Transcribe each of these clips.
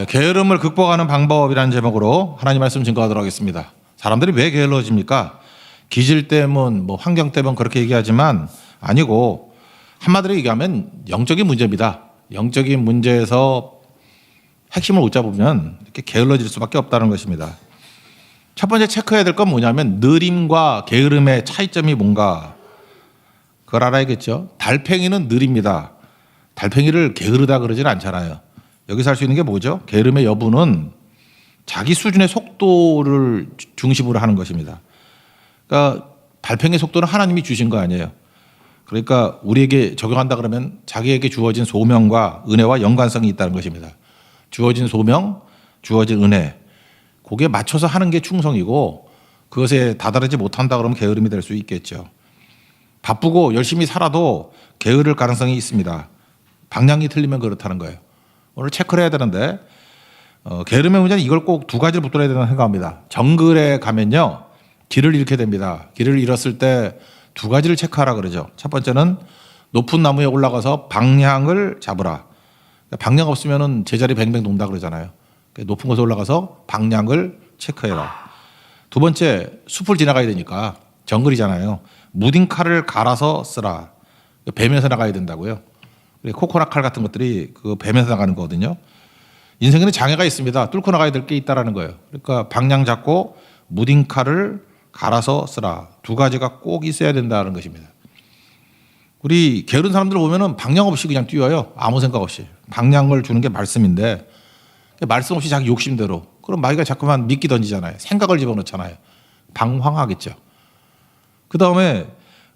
게으름을 극복하는 방법이라는 제목으로 하나님 말씀 증거하도록 하겠습니다. 사람들이 왜 게을러집니까? 기질 때문, 환경 때문 그렇게 얘기하지만 아니고 한마디로 얘기하면 영적인 문제입니다. 영적인 문제에서 핵심을 못 잡으면 이렇게 게을러질 수밖에 없다는 것입니다. 첫 번째 체크해야 될 건 뭐냐면 느림과 게으름의 차이점이 뭔가 그걸 알아야겠죠. 달팽이는 느립니다. 달팽이를 게으르다 그러지는 않잖아요. 여기서 할 수 있는 게 뭐죠? 게으름의 여부는 자기 수준의 속도를 중심으로 하는 것입니다. 그러니까 달팽이 속도는 하나님이 주신 거 아니에요. 그러니까 우리에게 적용한다 그러면 자기에게 주어진 소명과 은혜와 연관성이 있다는 것입니다. 주어진 소명, 주어진 은혜, 거기에 맞춰서 하는 게 충성이고 그것에 다다르지 못한다 그러면 게으름이 될 수 있겠죠. 바쁘고 열심히 살아도 게으를 가능성이 있습니다. 방향이 틀리면 그렇다는 거예요. 오늘 체크를 해야 되는데 게으름의 문제는 이걸 꼭 두 가지를 붙들어야 된다고 생각합니다. 정글에 가면요 길을 잃게 됩니다. 길을 잃었을 때 두 가지를 체크하라 그러죠. 첫 번째는 높은 나무에 올라가서 방향을 잡으라. 방향 없으면 제자리 뱅뱅 돈다 그러잖아요. 높은 곳에 올라가서 방향을 체크해라. 두 번째 숲을 지나가야 되니까 정글이잖아요. 무딘 칼을 갈아서 쓰라. 뱀에서 나가야 된다고요. 코코넛 칼 같은 것들이 그 뱀에서 나가는 거거든요. 인생에는 장애가 있습니다. 뚫고 나가야 될 게 있다라는 거예요. 그러니까 방향 잡고 무딘 칼을 갈아서 쓰라. 두 가지가 꼭 있어야 된다는 것입니다. 우리 게으른 사람들 보면은 방향 없이 그냥 뛰어요. 아무 생각 없이. 방향을 주는 게 말씀인데 말씀 없이 자기 욕심대로. 그럼 마귀가 자꾸만 미끼 던지잖아요. 생각을 집어넣잖아요. 방황하겠죠. 그 다음에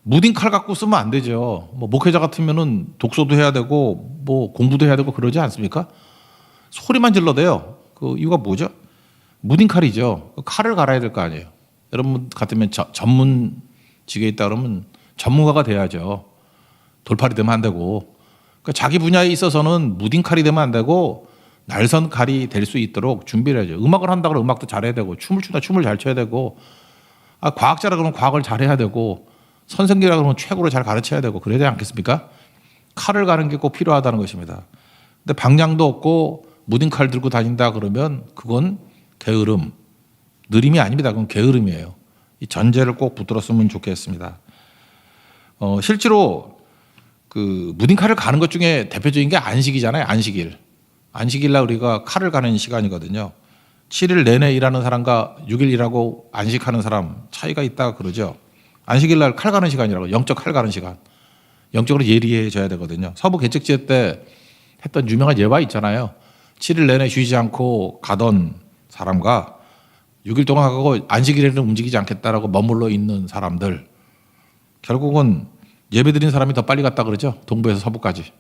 무딘 칼 갖고 쓰면 안 되죠. 목회자 같으면은 독서도 해야 되고 공부도 해야 되고 그러지 않습니까? 소리만 질러대요. 그 이유가 뭐죠? 무딘 칼이죠. 칼을 갈아야 될 거 아니에요. 여러분 같으면 전문직에 있다 그러면 전문가가 돼야죠. 돌팔이 되면 안 되고. 그러니까 자기 분야에 있어서는 무딘 칼이 되면 안 되고 날선 칼이 될 수 있도록 준비를 해야죠. 음악을 한다 그러면 음악도 잘해야 되고 춤을 추다 춤을 잘 춰야 되고 과학자라 그러면 과학을 잘해야 되고 선생님이라 그러면 최고로 잘 가르쳐야 되고 그래야 되지 않겠습니까? 칼을 가는 게 꼭 필요하다는 것입니다. 근데 방향도 없고 무딘 칼 들고 다닌다 그러면 그건 게으름, 느림이 아닙니다. 그건 게으름이에요. 이 전제를 꼭 붙들었으면 좋겠습니다. 실제로 그 무딘 칼을 가는 것 중에 대표적인 게 안식이잖아요. 안식일. 안식일날 우리가 칼을 가는 시간이거든요. 7일 내내 일하는 사람과 6일 일하고 안식하는 사람 차이가 있다 그러죠. 안식일날 칼 가는 시간이라고. 영적 칼 가는 시간. 영적으로 예리해져야 되거든요. 서부 개척지회 때 했던 유명한 예화 있잖아요. 7일 내내 쉬지 않고 가던 사람과 6일 동안 가고 안식일에는 움직이지 않겠다라고 머물러 있는 사람들. 결국은 예배드린 사람이 더 빨리 갔다 그러죠. 동부에서 서부까지.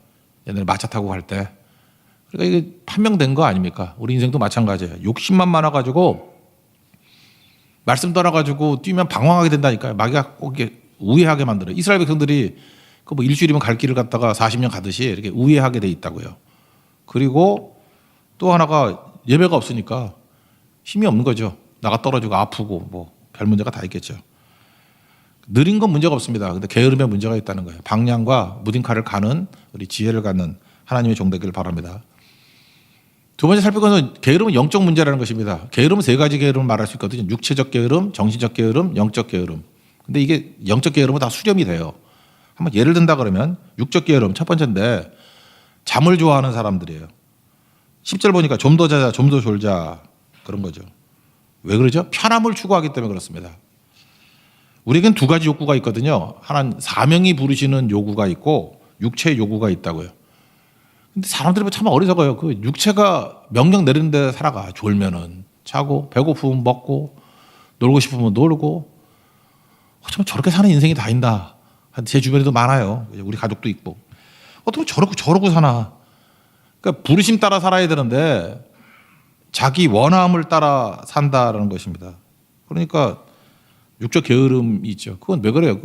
옛날에 마차 타고 갈 때. 그러니까 이게 판명된 거 아닙니까? 우리 인생도 마찬가지예요. 욕심만 많아가지고 말씀 떠나가지고 뛰면 방황하게 된다니까요. 마귀가 꼭 이게 우회하게 만들어요. 이스라엘 백성들이 그 일주일이면 갈 길을 갔다가 40년 가듯이 이렇게 우회하게 돼 있다고요. 그리고 또 하나가 예배가 없으니까 힘이 없는 거죠. 나가 떨어지고 아프고 별 문제가 다 있겠죠. 느린 건 문제가 없습니다. 근데 게으름에 문제가 있다는 거예요. 방향과 무딘 칼을 가는 우리 지혜를 갖는 하나님의 종 되기를 바랍니다. 두 번째 살필 것은 게으름은 영적 문제라는 것입니다. 게으름은 세 가지 게으름을 말할 수 있거든요. 육체적 게으름, 정신적 게으름, 영적 게으름. 근데 이게 영적 게으름은 다 수렴이 돼요. 한번 예를 든다 그러면 육적 게으름 첫 번째인데 잠을 좋아하는 사람들이에요. 10절 보니까 좀 더 자자, 좀 더 졸자 그런 거죠. 왜 그러죠? 편함을 추구하기 때문에 그렇습니다. 우리에겐 두 가지 욕구가 있거든요. 하나는 사명이 부르시는 요구가 있고 육체의 요구가 있다고요. 근데 사람들이 참 어리석어요. 그 육체가 명령 내리는 데 살아가. 졸면은 자고 배고프면 먹고 놀고 싶으면 놀고 어쩌면 저렇게 사는 인생이 다인다. 제 주변에도 많아요. 우리 가족도 있고. 어떻게 저러고 사나. 그러니까 부르심 따라 살아야 되는데 자기 원함을 따라 산다라는 것입니다. 그러니까 육적 게으름이 있죠. 그건 왜 그래요?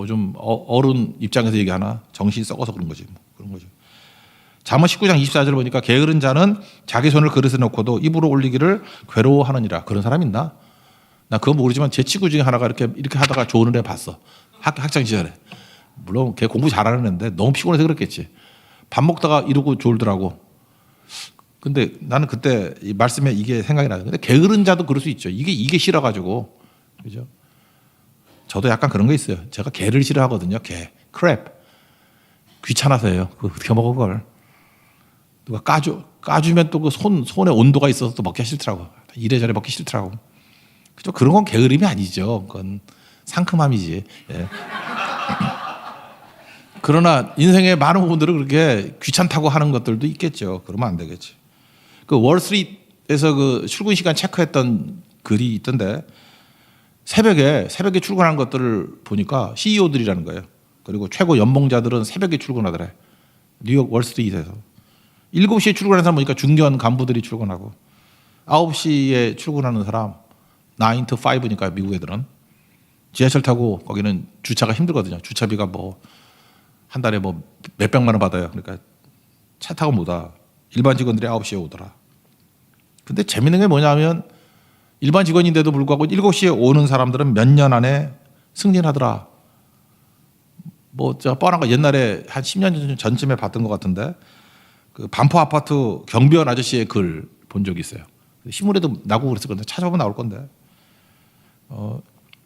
좀 어른 입장에서 얘기하나? 정신이 썩어서 그런 거지. 그런 거죠. 잠언 19장 24절 보니까 게으른 자는 자기 손을 그릇에 놓고도 입으로 올리기를 괴로워하느니라. 그런 사람 있나? 나 그건 모르지만 제 친구 중에 하나가 이렇게 하다가 좋은 애 봤어. 학창 시절에. 물론 걔 공부 잘하는 애인데 너무 피곤해서 그랬겠지. 밥 먹다가 이러고 졸더라고. 근데 나는 그때 이 말씀에 이게 생각이 나요. 근데 게으른 자도 그럴 수 있죠. 이게 싫어가지고. 그죠? 저도 약간 그런 거 있어요. 제가 게를 싫어하거든요. 게. 크랩. 귀찮아서요. 그거 어떻게 먹어, 그걸. 누가 까주면 또 그 손에 온도가 있어서 또 먹기 싫더라고. 이래저래 먹기 싫더라고. 그죠? 그런 건 게으름이 아니죠. 그건 상큼함이지. 예. 그러나 인생의 많은 부분들은 그렇게 귀찮다고 하는 것들도 있겠죠. 그러면 안 되겠지. 그 월스트리트에서 그 출근 시간 체크했던 글이 있던데 새벽에 출근한 것들을 보니까 CEO들이라는 거예요. 그리고 최고 연봉자들은 새벽에 출근하더래. 뉴욕 월스트리트에서. 7시에 출근하는 사람 보니까 중견 간부들이 출근하고 9시에 출근하는 사람 9 to 5니까 미국 애들은 지하철 타고 거기는 주차가 힘들거든요. 주차비가 뭐 한 달에 뭐 몇백만 원 받아요. 그러니까 차 타고 못 와. 일반 직원들이 9시에 오더라. 근데 재밌는 게 뭐냐면 일반 직원인데도 불구하고 7시에 오는 사람들은 몇 년 안에 승진하더라. 뭐 저 뻔한 거 옛날에 한 10년 전쯤에 봤던 것 같은데 그 반포 아파트 경비원 아저씨의 글 본 적이 있어요. 신문에도 나고 그랬을 건데 찾아보면 나올 건데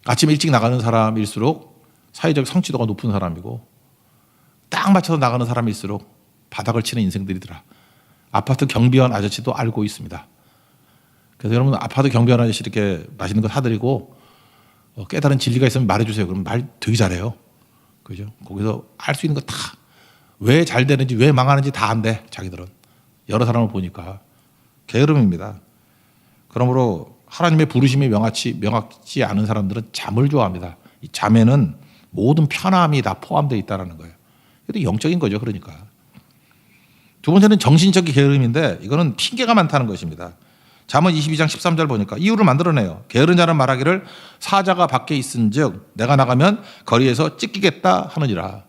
아침에 일찍 나가는 사람일수록 사회적 성취도가 높은 사람이고 딱 맞춰서 나가는 사람일수록 바닥을 치는 인생들이더라. 아파트 경비원 아저씨도 알고 있습니다. 그래서 여러분 아파트 경비원 아저씨 이렇게 맛있는 거 사드리고 깨달은 진리가 있으면 말해주세요. 그럼 말 되게 잘해요. 그죠? 거기서 알 수 있는 거 다 왜 잘 되는지 왜 망하는지 다 안돼. 자기들은 여러 사람을 보니까 게으름입니다. 그러므로 하나님의 부르심이 명확지 않은 사람들은 잠을 좋아합니다. 이 잠에는 모든 편함이 다 포함되어 있다는 거예요. 이것도 영적인 거죠. 그러니까 두 번째는 정신적인 게으름인데 이거는 핑계가 많다는 것입니다. 잠언 22장 13절 보니까 이유를 만들어내요. 게으른 자는 말하기를 사자가 밖에 있은즉 내가 나가면 거리에서 찢기겠다 하느니라.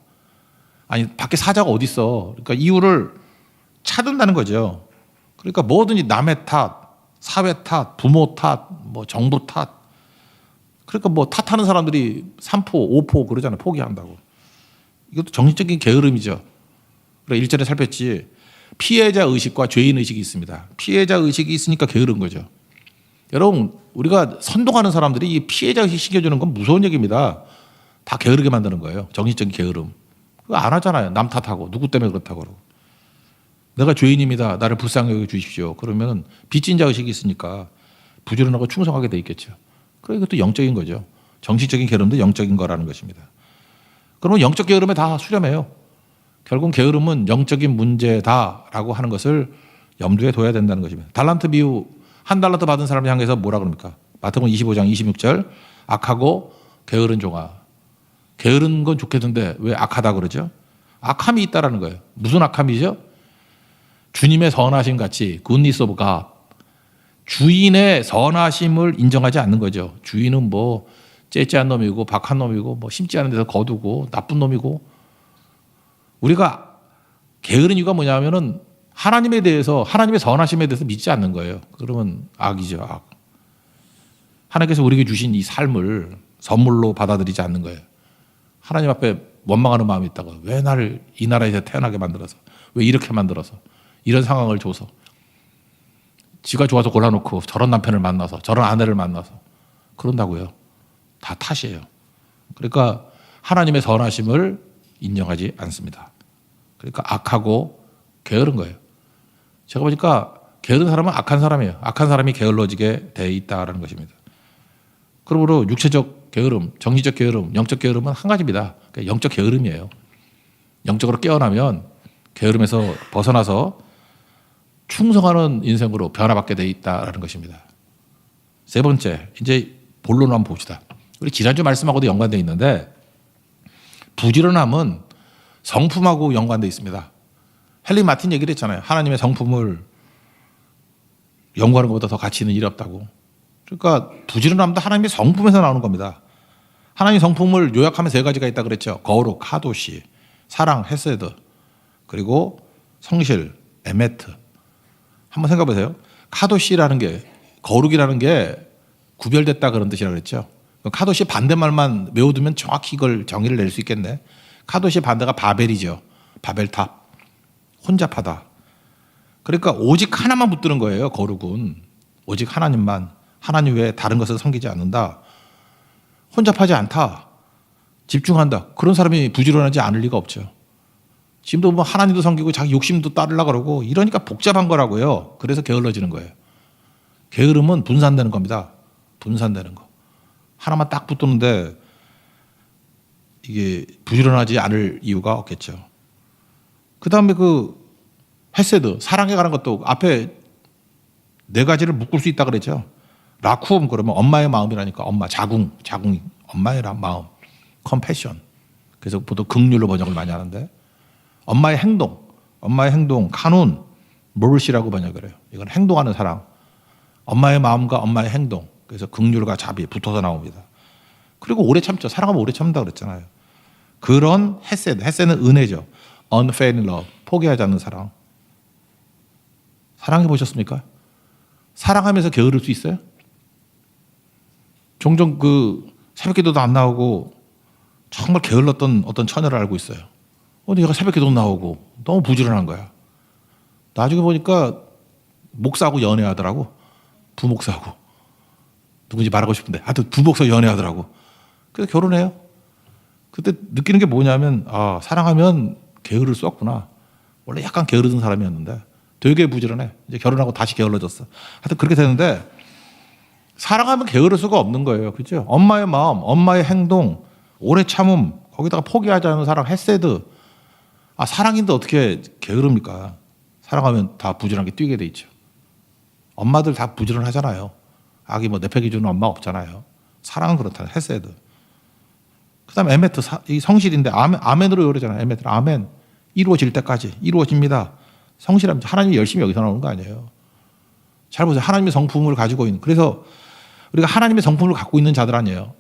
아니 밖에 사자가 어디 있어? 그러니까 이유를 찾는다는 거죠. 그러니까 뭐든지 남의 탓, 사회 탓, 부모 탓, 뭐 정부 탓. 그러니까 뭐 탓하는 사람들이 3포, 5포 그러잖아요. 포기한다고. 이것도 정신적인 게으름이죠. 그래 1절에 살폈지. 피해자 의식과 죄인 의식이 있습니다. 피해자 의식이 있으니까 게으른 거죠. 여러분 우리가 선동하는 사람들이 이 피해자 의식 시켜주는 건 무서운 얘기입니다. 다 게으르게 만드는 거예요. 정신적인 게으름. 그거 안 하잖아요. 남 탓하고 누구 때문에 그렇다고 그러고. 내가 죄인입니다. 나를 불쌍히 여겨 주십시오. 그러면 빚진 자 의식이 있으니까 부지런하고 충성하게 돼 있겠죠. 그래 이것도 영적인 거죠. 정신적인 게으름도 영적인 거라는 것입니다. 그러면 영적 게으름에 다 수렴해요. 결국 게으름은 영적인 문제다라고 하는 것을 염두에 둬야 된다는 것입니다. 달란트 비유 한 달란트 받은 사람을 향해서 뭐라 그럽니까? 마태복음 25장 26절 악하고 게으른 종아. 게으른 건 좋겠는데 왜 악하다 그러죠? 악함이 있다라는 거예요. 무슨 악함이죠? 주님의 선하심 같이 goodness of God. 주인의 선하심을 인정하지 않는 거죠. 주인은 뭐 째째한 놈이고 박한 놈이고 뭐 심지 않은 데서 거두고 나쁜 놈이고 우리가 게으른 이유가 뭐냐면은 하나님에 대해서 하나님의 선하심에 대해서 믿지 않는 거예요. 그러면 악이죠. 악. 하나님께서 우리에게 주신 이 삶을 선물로 받아들이지 않는 거예요. 하나님 앞에 원망하는 마음이 있다고 왜 나를 이 나라에서 태어나게 만들어서 왜 이렇게 만들어서 이런 상황을 줘서 지가 좋아서 골라놓고 저런 남편을 만나서 저런 아내를 만나서 그런다고요. 다 탓이에요. 그러니까 하나님의 선하심을 인정하지 않습니다. 그러니까 악하고 게으른 거예요. 제가 보니까 게으른 사람은 악한 사람이에요. 악한 사람이 게을러지게 돼 있다는 것입니다. 그러므로 육체적 게으름, 정신적 게으름, 영적 게으름은 한 가지입니다. 그러니까 영적 게으름이에요. 영적으로 깨어나면 게으름에서 벗어나서 충성하는 인생으로 변화받게 돼 있다는 것입니다. 세 번째, 이제 본론을 한번 봅시다. 우리 지난주 말씀하고도 연관되어 있는데 부지런함은 성품하고 연관되어 있습니다. 헨리 마틴 얘기를 했잖아요. 하나님의 성품을 연구하는 것보다 더 가치 있는 일이 없다고. 그러니까 부지런함도 하나님의 성품에서 나오는 겁니다. 하나님의 성품을 요약하면 세 가지가 있다 그랬죠. 거룩, 카도시, 사랑, 헤세드, 그리고 성실, 에메트. 한번 생각해 보세요. 카도시라는 게 거룩이라는 게 구별됐다 그런 뜻이라고 그랬죠. 카도시 반대말만 외워두면 정확히 이걸 정의를 낼 수 있겠네. 카도시 반대가 바벨이죠. 바벨탑. 혼잡하다. 그러니까 오직 하나만 붙드는 거예요. 거룩은 오직 하나님만, 하나님 외에 다른 것을 섬기지 않는다. 혼잡하지 않다. 집중한다. 그런 사람이 부지런하지 않을 리가 없죠. 지금도 뭐 하나님도 섬기고 자기 욕심도 따르려고 그러고 이러니까 복잡한 거라고요. 그래서 게을러지는 거예요. 게으름은 분산되는 겁니다. 분산되는 거. 하나만 딱 붙드는데 이게 부지런하지 않을 이유가 없겠죠. 그 다음에 그 헤세드, 사랑에 관한 것도 앞에 네 가지를 묶을 수 있다 그랬죠. 라쿠움 그러면 엄마의 마음이라니까 엄마, 자궁, 엄마의 마음, 컴패션. 그래서 보통 긍휼로 번역을 많이 하는데 엄마의 행동, 카눈, 모르시라고 번역을 해요. 이건 행동하는 사랑. 엄마의 마음과 엄마의 행동. 그래서 긍휼과 자비 붙어서 나옵니다. 그리고 오래 참죠. 사랑하면 오래 참는다 그랬잖아요. 그런 헤세드는 은혜죠. unfailing love, 포기하지 않는 사랑. 사랑해 보셨습니까? 사랑하면서 게으를 수 있어요? 종종 그 새벽기도도 안 나오고 정말 게을렀던 어떤 처녀를 알고 있어요. 얘가 새벽기도 나오고 너무 부지런한 거야. 나중에 보니까 목사하고 연애하더라고. 부목사하고. 누군지 말하고 싶은데 하여튼 부목사 연애하더라고. 그래서 결혼해요. 그때 느끼는 게 뭐냐면 사랑하면 게으를 수 없구나. 원래 약간 게으르던 사람이었는데 되게 부지런해. 이제 결혼하고 다시 게을러졌어. 하여튼 그렇게 되는데 사랑하면 게으를 수가 없는 거예요. 그렇죠? 엄마의 마음, 엄마의 행동, 오래 참음, 거기다가 포기하지 않는 사랑, 헤세드. 사랑인데 어떻게 게으릅니까? 사랑하면 다 부지런하게 뛰게 돼 있죠. 엄마들 다 부지런하잖아요. 아기 뭐 내패기 주는 엄마 없잖아요. 사랑은 그렇다. 헤세드. 그 다음에 에메트, 이 성실인데 아멘으로 그러잖아요. 에메트, 아멘. 이루어질 때까지 이루어집니다. 성실하면 하나님이 열심히 여기서 나오는 거 아니에요. 잘 보세요. 하나님의 성품을 가지고 있는. 그래서 우리가 하나님의 성품을 갖고 있는 자들 아니에요.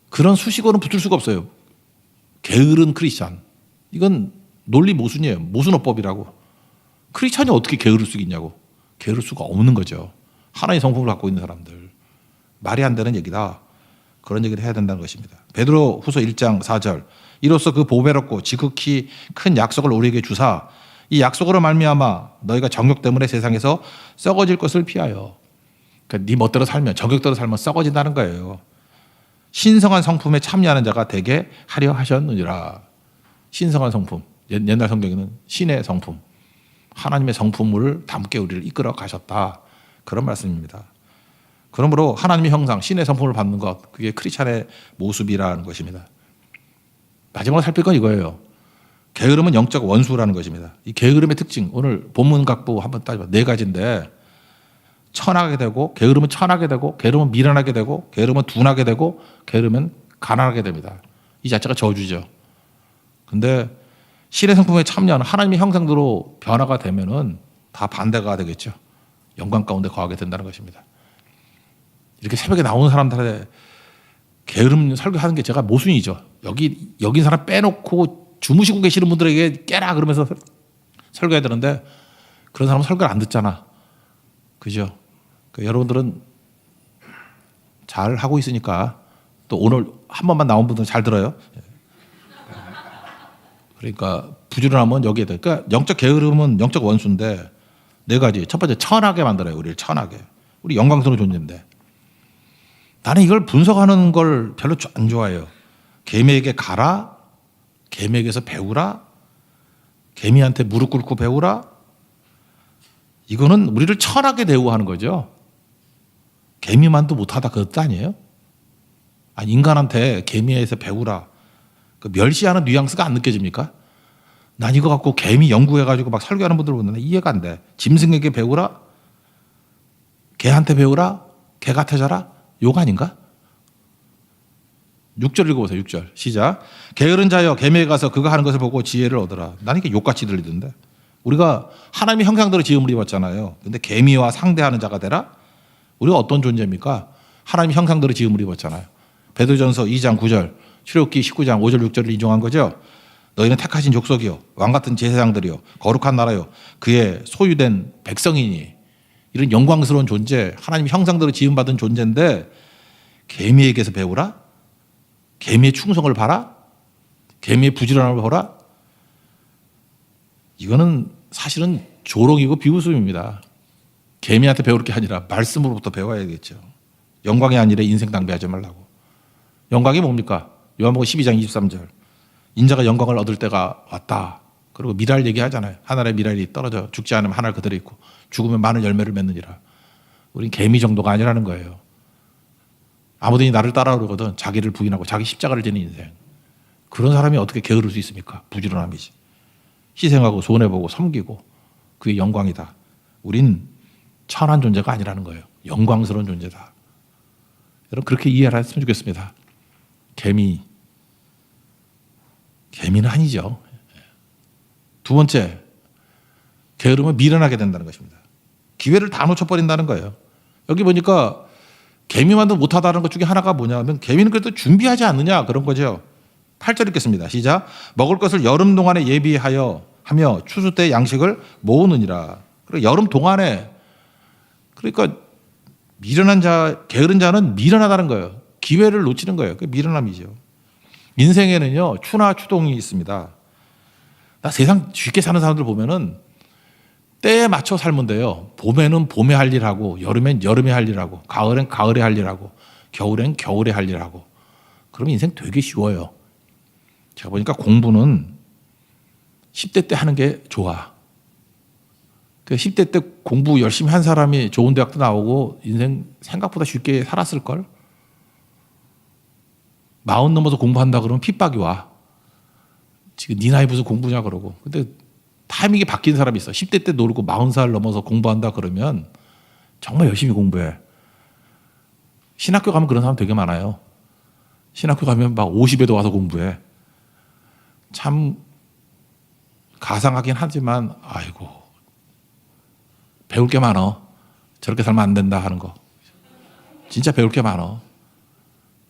그런 수식어는 붙을 수가 없어요. 게으른 크리스찬. 이건 논리 모순이에요. 모순어법이라고. 크리스찬이 어떻게 게으를 수 있냐고. 게으를 수가 없는 거죠. 하나님의 성품을 갖고 있는 사람들. 말이 안 되는 얘기다. 그런 얘기를 해야 된다는 것입니다. 베드로 후서 1장 4절. 이로써 그 보배롭고 지극히 큰 약속을 우리에게 주사 이 약속으로 말미암아 너희가 정욕 때문에 세상에서 썩어질 것을 피하여. 그러니까 네 멋대로 살면 정욕대로 살면 썩어진다는 거예요. 신성한 성품에 참여하는 자가 되게 하려 하셨느니라. 신성한 성품. 옛날 성경에는 신의 성품. 하나님의 성품을 담게 우리를 이끌어 가셨다. 그런 말씀입니다. 그러므로 하나님의 형상, 신의 성품을 받는 것, 그게 크리스찬의 모습이라는 것입니다. 마지막으로 살필 건 이거예요. 게으름은 영적 원수라는 것입니다. 이 게으름의 특징, 오늘 본문 각보 한번 따져봐. 네 가지인데 천하게 되고, 게으름은 천하게 되고, 게으름은 미련하게 되고, 게으름은 둔하게 되고, 게으름은 가난하게 됩니다. 이 자체가 저주죠. 근데 신의 성품에 참여하는 하나님의 형상대로 변화가 되면은 다 반대가 되겠죠. 영광 가운데 거하게 된다는 것입니다. 이렇게 새벽에 나오는 사람들한테 게으름 설교하는 게 제가 모순이죠. 여기 사람 빼놓고 주무시고 계시는 분들에게 깨라 그러면서 설교해야 되는데 그런 사람은 설교를 안 듣잖아. 그죠? 그러니까 여러분들은 잘 하고 있으니까 또 오늘 한 번만 나온 분들은 잘 들어요. 그러니까 부지런하면 여기에 돼. 그러니까 영적 게으름은 영적 원수인데 네 가지. 첫 번째 천하게 만들어요. 우리를 천하게. 우리 영광스러운 존재인데 나는 이걸 분석하는 걸 별로 안 좋아해요. 개미에게 가라, 개미에게서 배우라, 개미한테 무릎 꿇고 배우라. 이거는 우리를 천하게 대우하는 거죠. 개미만도 못하다 그 뜻 아니에요? 아니, 인간한테 개미에서 배우라. 그 멸시하는 뉘앙스가 안 느껴집니까? 난 이거 갖고 개미 연구해가지고 막 설교하는 분들 보는데 이해가 안 돼. 짐승에게 배우라, 개한테 배우라, 개 같아져라. 욕 아닌가? 6절 읽어보세요. 6절 시작. 게으른 자여 개미에 가서 그가 하는 것을 보고 지혜를 얻어라. 나는 이게 욕같이 들리던데. 우리가 하나님의 형상대로 지음을 입었잖아요. 근데 개미와 상대하는 자가 되라? 우리가 어떤 존재입니까? 하나님의 형상대로 지음을 입었잖아요. 베드로전서 2장 9절, 출애굽기 19장 5절 6절을 인용한 거죠. 너희는 택하신 족속이요 왕같은 제사장들이요 거룩한 나라요 그의 소유된 백성이니. 이런 영광스러운 존재, 하나님 형상대로 지음받은 존재인데 개미에게서 배우라? 개미의 충성을 봐라? 개미의 부지런함을 보라? 이거는 사실은 조롱이고 비웃음입니다. 개미한테 배울 게 아니라 말씀으로부터 배워야겠죠. 영광이 아니라 인생 낭비하지 말라고. 영광이 뭡니까? 요한복음 12장 23절. 인자가 영광을 얻을 때가 왔다. 그리고 미랄 얘기하잖아요. 하늘의 미랄이 떨어져 죽지 않으면 하늘 그대로 있고 죽으면 많은 열매를 맺느니라. 우린 개미 정도가 아니라는 거예요. 아무든지 나를 따라오려거든 자기를 부인하고 자기 십자가를 지는 인생. 그런 사람이 어떻게 게으를 수 있습니까? 부지런함이지. 희생하고 손해보고 섬기고 그게 영광이다. 우린 천한 존재가 아니라는 거예요. 영광스러운 존재다. 여러분 그렇게 이해를 했으면 좋겠습니다. 개미는 아니죠. 두 번째, 게으르면 미련하게 된다는 것입니다. 기회를 다 놓쳐버린다는 거예요. 여기 보니까 개미만도 못하다는 것 중에 하나가 뭐냐면 개미는 그래도 준비하지 않느냐 그런 거죠. 8절 읽겠습니다. 시작. 먹을 것을 여름 동안에 예비하여 하며 추수 때 양식을 모으느니라. 그리고 여름 동안에 그러니까 미련한 자, 게으른 자는 미련하다는 거예요. 기회를 놓치는 거예요. 그게 미련함이죠. 인생에는요 추나 추동이 있습니다. 나 세상 쉽게 사는 사람들 보면은 때에 맞춰 살면 돼요. 봄에는 봄에 할 일하고 여름엔 여름에 할 일하고 가을엔 가을에 할 일하고 겨울엔 겨울에 할 일하고 그러면 인생 되게 쉬워요. 제가 보니까 공부는 10대 때 하는 게 좋아. 그 10대 때 공부 열심히 한 사람이 좋은 대학도 나오고 인생 생각보다 쉽게 살았을걸? 40 넘어서 공부한다 그러면 핍박이 와. 지금 네 나이 무슨 공부냐 그러고. 근데 타이밍이 바뀐 사람이 있어. 10대 때 놀고 40살 넘어서 공부한다 그러면 정말 열심히 공부해. 신학교 가면 그런 사람 되게 많아요. 신학교 가면 막 50에도 와서 공부해. 참 가상하긴 하지만 아이고 배울 게 많어. 저렇게 살면 안 된다 하는 거. 진짜 배울 게 많어.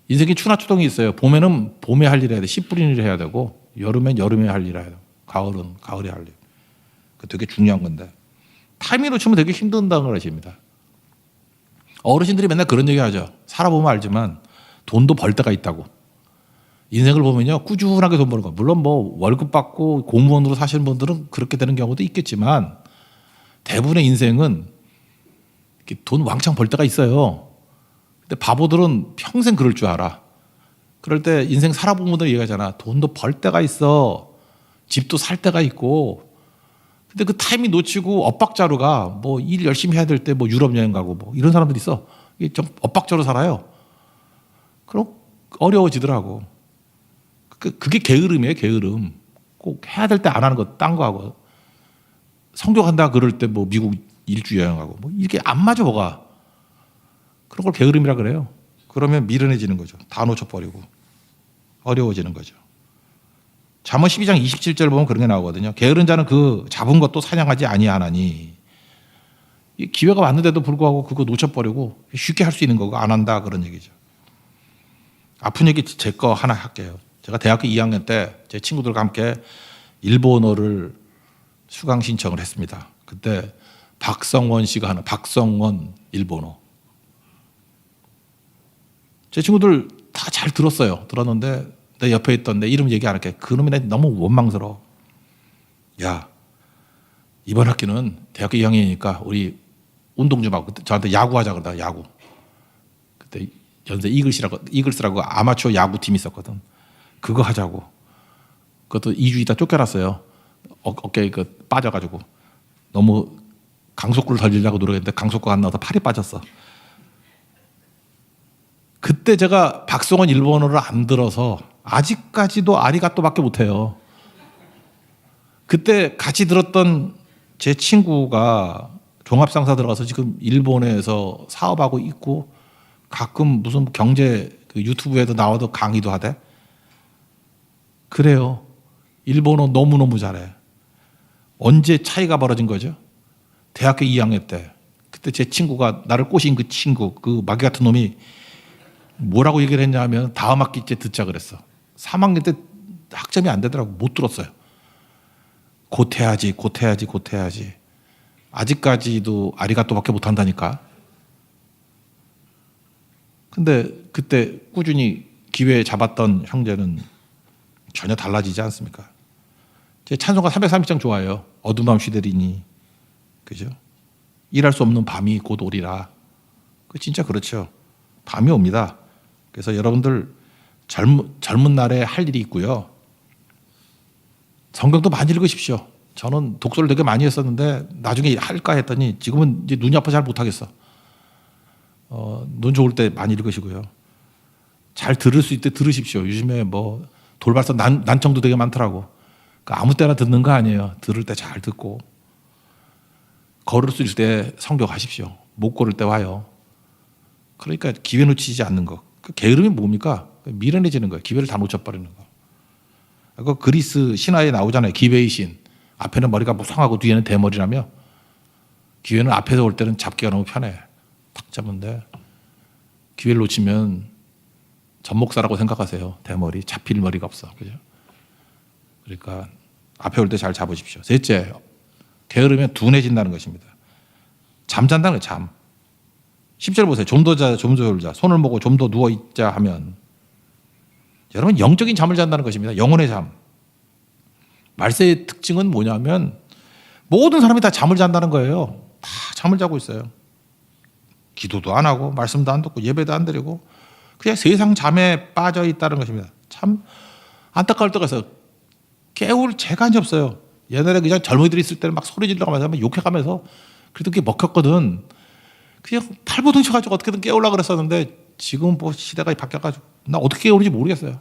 인생이 추나 추동이 있어요. 봄에는 봄에 할 일 해야 돼. 씨 뿌리는 일 해야 되고 여름엔 여름에 할 일 해야 돼. 가을은 가을에 할 일. 그 되게 중요한 건데 타이밍 놓치면 되게 힘든다는 것입니다. 어르신들이 맨날 그런 얘기 하죠. 살아보면 알지만 돈도 벌 때가 있다고. 인생을 보면요 꾸준하게 돈 버는 거. 물론 뭐 월급 받고 공무원으로 사시는 분들은 그렇게 되는 경우도 있겠지만 대부분의 인생은 돈 왕창 벌 때가 있어요. 근데 바보들은 평생 그럴 줄 알아. 그럴 때 인생 살아본 분들 얘기하잖아. 돈도 벌 때가 있어. 집도 살 때가 있고. 근데 그 타이밍 놓치고 엇박자루가 뭐 일 열심히 해야 될 때 뭐 유럽 여행 가고 뭐 이런 사람들이 있어. 이게 좀 엇박자루 살아요. 그럼 어려워지더라고. 그게 게으름이에요, 게으름. 꼭 해야 될 때 안 하는 거, 딴 거 하고. 성교한다 그럴 때 뭐 미국 일주 여행하고 뭐 이게 안 맞아 뭐가. 그런 걸 게으름이라 그래요. 그러면 미련해지는 거죠. 다 놓쳐버리고 어려워지는 거죠. 잠언 12장 27절 보면 그런 게 나오거든요. 게으른 자는 그 잡은 것도 사냥하지 아니하나니. 기회가 왔는데도 불구하고 그거 놓쳐버리고 쉽게 할 수 있는 거고 안 한다 그런 얘기죠. 아픈 얘기 제 거 하나 할게요. 제가 대학교 2학년 때 제 친구들과 함께 일본어를 수강 신청을 했습니다. 그때 박성원 씨가 하는 박성원 일본어. 제 친구들 다 잘 들었어요. 들었는데 내 옆에 있던 내 이름 얘기 안 할게. 그놈이 너무 원망스러워. 야, 이번 학기는 대학교 2학년이니까 우리 운동 좀 하고 저한테 야구하자 그러다 야구. 그때 연세 이글스라고 아마추어 야구팀이 있었거든. 그거 하자고. 그것도 2주 있다 쫓겨났어요. 어깨에 빠져가지고 너무 강속구를 던지려고 노력했는데 강속구가 안 나와서 팔이 빠졌어. 그때 제가 박성원 일본어를 안 들어서 아직까지도 아리가또밖에 못해요. 그때 같이 들었던 제 친구가 종합상사 들어가서 지금 일본에서 사업하고 있고 가끔 무슨 경제 유튜브에도 나와도 강의도 하대. 그래요. 일본어 너무너무 잘해. 언제 차이가 벌어진 거죠? 대학교 2학년 때. 그때 제 친구가 나를 꼬신 그 친구, 그 마귀 같은 놈이 뭐라고 얘기를 했냐 하면 다음 학기 때 듣자 그랬어. 3학년 때 학점이 안 되더라고. 못 들었어요. 곧 해야지. 아직까지도 아리가또밖에 못 한다니까. 근데 그때 꾸준히 기회 잡았던 형제는 전혀 달라지지 않습니까? 제 찬송가 330장 좋아해요. 어둠 밤 시들이니 그죠? 일할 수 없는 밤이 곧 오리라. 그 진짜 그렇죠. 밤이 옵니다. 그래서 여러분들 젊은 날에 할 일이 있고요. 성경도 많이 읽으십시오. 저는 독서를 되게 많이 했었는데 나중에 할까 했더니 지금은 이제 눈이 아파서 잘 못하겠어. 눈 좋을 때 많이 읽으시고요. 잘 들을 수 있을 때 들으십시오. 요즘에 뭐 돌발성 난청도 되게 많더라고. 그러니까 아무 때나 듣는 거 아니에요. 들을 때 잘 듣고. 걸을 수 있을 때 성경하십시오. 못 걸을 때 와요. 그러니까 기회 놓치지 않는 거. 그 게으름이 뭡니까? 미련해지는 거예요. 기회를 다 놓쳐버리는 거. 그 그리스 신화에 나오잖아요. 기회의 신. 앞에는 머리가 무성하고 뒤에는 대머리라며. 기회는 앞에서 올 때는 잡기가 너무 편해. 탁 잡는데 기회를 놓치면 전목사라고 생각하세요. 대머리, 잡힐 머리가 없어. 그죠? 그러니까 앞에 올 때 잘 잡으십시오. 셋째, 게으르면 둔해진다는 것입니다. 잠잔다는 거예요. 잠. 10절 보세요. 좀 더 자자, 좀 더 졸자. 손을 모고 좀 더 누워있자 하면 여러분 영적인 잠을 잔다는 것입니다. 영혼의 잠. 말세의 특징은 뭐냐면 모든 사람이 다 잠을 잔다는 거예요. 다 잠을 자고 있어요. 기도도 안 하고 말씀도 안 듣고 예배도 안 드리고 그냥 세상 잠에 빠져 있다는 것입니다. 참 안타까울 때가 있어요. 깨울 재간이 없어요. 옛날에 그냥 젊은이들이 있을 때는 막 소리 지르면서 욕해가면서 그래도 그게 먹혔거든. 그냥 탈부등 쳐가지고 어떻게든 깨우려고 그랬었는데 지금 뭐 시대가 바뀌어가지고 나 어떻게 깨우는지 모르겠어요.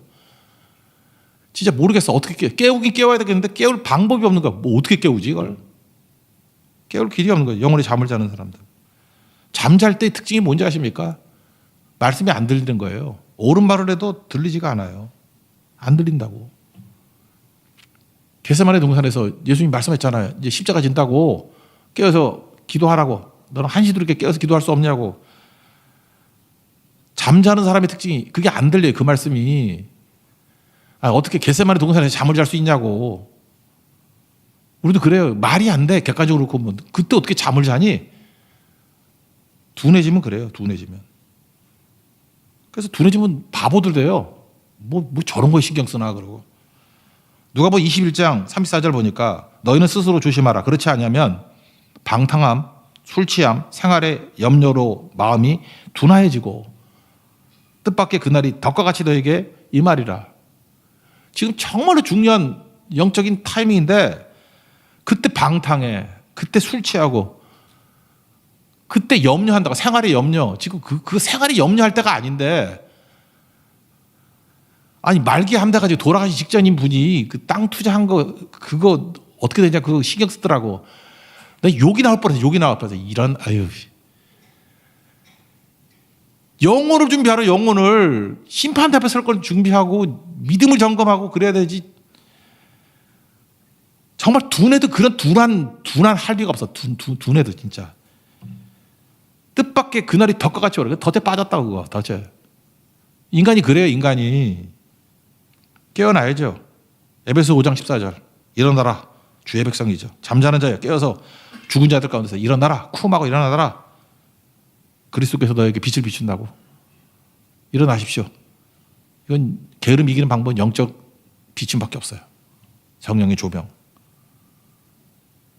진짜 모르겠어. 어떻게 깨우긴 깨워야 되겠는데 깨울 방법이 없는 거야. 뭐 어떻게 깨우지 이걸? 깨울 길이 없는 거예요. 영원히 잠을 자는 사람들. 잠잘 때 특징이 뭔지 아십니까? 말씀이 안 들리는 거예요. 옳은 말을 해도 들리지가 않아요. 안 들린다고. 겟세마네 동산에서 예수님이 말씀했잖아요. 이제 십자가 진다고 깨어서 기도하라고. 너는 한시도 이렇게 깨어서 기도할 수 없냐고. 잠자는 사람의 특징이 그게 안 들려요. 그 말씀이. 어떻게 겟세마네 동산에서 잠을 잘 수 있냐고. 우리도 그래요. 말이 안 돼. 객관적으로 그렇고 뭐. 그때 어떻게 잠을 자니? 둔해지면 그래요. 둔해지면. 그래서 둔해지면 바보들 돼요. 뭐 저런 거에 신경 쓰나 그러고. 누가복음 21장 34절 보니까 너희는 스스로 조심하라. 그렇지 않으면 방탕함, 술 취함, 생활의 염려로 마음이 둔하해지고 뜻밖의 그날이 덕과 같이 너에게 임하리라. 지금 정말로 중요한 영적인 타이밍인데 그때 방탕해, 그때 술 취하고 그때 염려한다고. 생활의 염려. 지금 그 생활이 염려할 때가 아닌데 아니 말기 함대 가지고 돌아가시 직전인 분이 그 땅 투자한 거 그거 어떻게 되냐 그거 신경 쓰더라고. 나 욕이 나올 뻔해서 이런 아유. 영혼을 준비하러 영혼을 심판 앞에 설 걸 준비하고 믿음을 점검하고 그래야 되지. 정말 둔해도 그런 둔한 할 리가 없어. 둔해도 진짜. 뜻밖의 그날이 덕과 같이 오래. 덫에 빠졌다고 그거. 덫에. 인간이 그래요. 인간이. 깨어나야죠. 에베소 5장 14절. 일어나라. 주의 백성이죠. 잠자는 자여 깨어서 죽은 자들 가운데서 일어나라. 쿵하고 일어나라. 그리스도께서 너에게 빛을 비춘다고. 일어나십시오. 이건 게으름 이기는 방법은 영적 비춤밖에 없어요. 성령의 조명.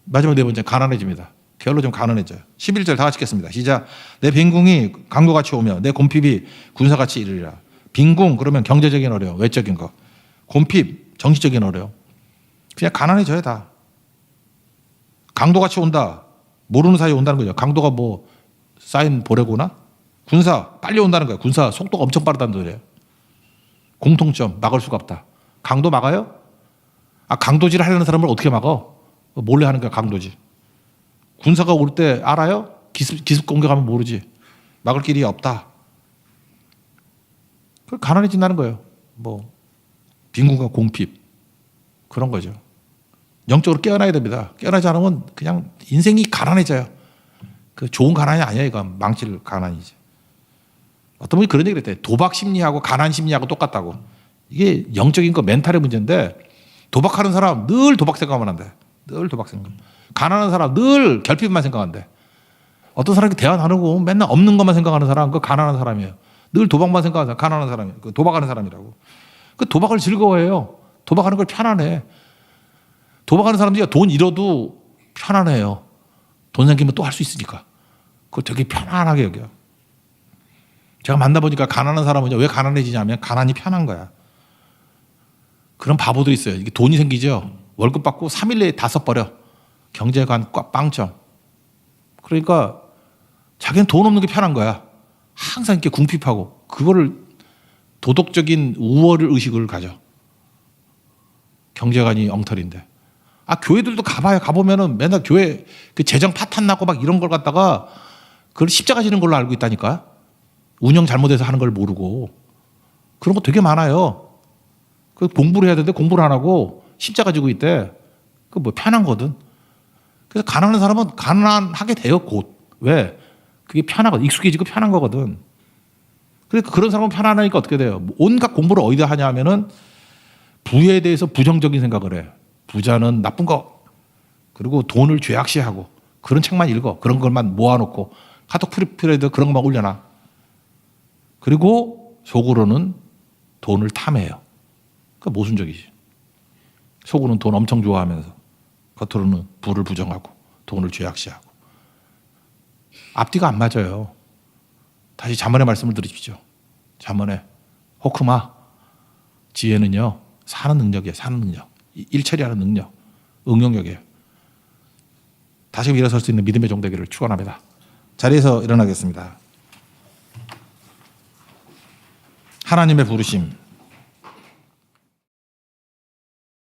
마지막 네 번째 가난해집니다. 게을러 좀 가난해져요. 11절 다 같이 읽겠습니다. 시작. 내 빈궁이 강도같이 오며 내 곰핍이 군사같이 이르리라. 빈궁 그러면 경제적인 어려움, 외적인 거. 곰핍 정신적인 어려움. 그냥 가난해져요 다. 강도같이 온다. 모르는 사이에 온다는 거죠. 강도가 뭐 사인 보내고 오나? 군사 빨리 온다는 거예요. 군사 속도가 엄청 빠르다는 소리예요. 공통점 막을 수가 없다. 강도 막아요? 강도질 하려는 사람을 어떻게 막아? 몰래 하는 거야 강도질. 군사가 올 때 알아요? 기습 공격하면 모르지. 막을 길이 없다. 그 가난해진다는 거예요. 뭐 빈궁과 공핍 그런 거죠. 영적으로 깨어나야 됩니다. 깨어나지 않으면 그냥 인생이 가난해져요. 그 좋은 가난이 아니야. 이건 망칠 가난이지. 어떤 분이 그런 얘기를 했대요. 도박 심리하고 가난 심리하고 똑같다고. 이게 영적인 거 멘탈의 문제인데 도박하는 사람 늘 도박 생각하면 안 돼. 늘 도박 생각. 가난한 사람 늘 결핍만 생각한대. 어떤 사람이 대화 나누고 맨날 없는 것만 생각하는 사람 그 가난한 사람이에요. 늘 도박만 생각하는 사람 가난한 사람이에요. 그 도박하는 사람이라고. 그 도박을 즐거워해요. 도박하는 걸 편안해. 도박하는 사람들이 돈 잃어도 편안해요. 돈 생기면 또 할 수 있으니까. 그거 되게 편안하게 여겨요. 제가 만나보니까 가난한 사람은 왜 가난해지냐면 가난이 편한 거야. 그런 바보도 있어요. 이게 돈이 생기죠. 월급 받고 3일 내에 다 써버려. 경제관 빵점. 그러니까 자기는 돈 없는 게 편한 거야. 항상 이렇게 궁핍하고 그거를 도덕적인 우월 의식을 가져. 경제관이 엉터리인데. 교회들도 가보면은 맨날 교회 그 재정 파탄 나고 막 이런 걸 갖다가 그걸 십자가 지는 걸로 알고 있다니까. 운영 잘못해서 하는 걸 모르고. 그런 거 되게 많아요. 그 공부를 해야 되는데 공부를 안 하고 십자가 지고 있대. 그 뭐 편한 거든. 그래서 가난한 사람은 가난하게 돼요, 곧. 왜? 그게 편하거든. 익숙해지고 편한 거거든. 그러니까 그런 사람은 편안하니까 어떻게 돼요? 온갖 공부를 어디다 하냐 하면은 부에 대해서 부정적인 생각을 해. 부자는 나쁜 거. 그리고 돈을 죄악시하고 그런 책만 읽어. 그런 것만 모아놓고 카톡 프리프레드 그런 것만 올려놔. 그리고 속으로는 돈을 탐해요. 그러니까 모순적이지. 속으로는 돈 엄청 좋아하면서 겉으로는 부를 부정하고 돈을 죄악시하고. 앞뒤가 안 맞아요. 다시 잠언의 말씀을 들으십시오. 잠언의 호크마. 지혜는요. 사는 능력이에요. 사는 능력. 일처리하는 능력. 응용력이에요. 다시 일어설 수 있는 믿음의 종 되기를 축원합니다. 자리에서 일어나겠습니다. 하나님의 부르심.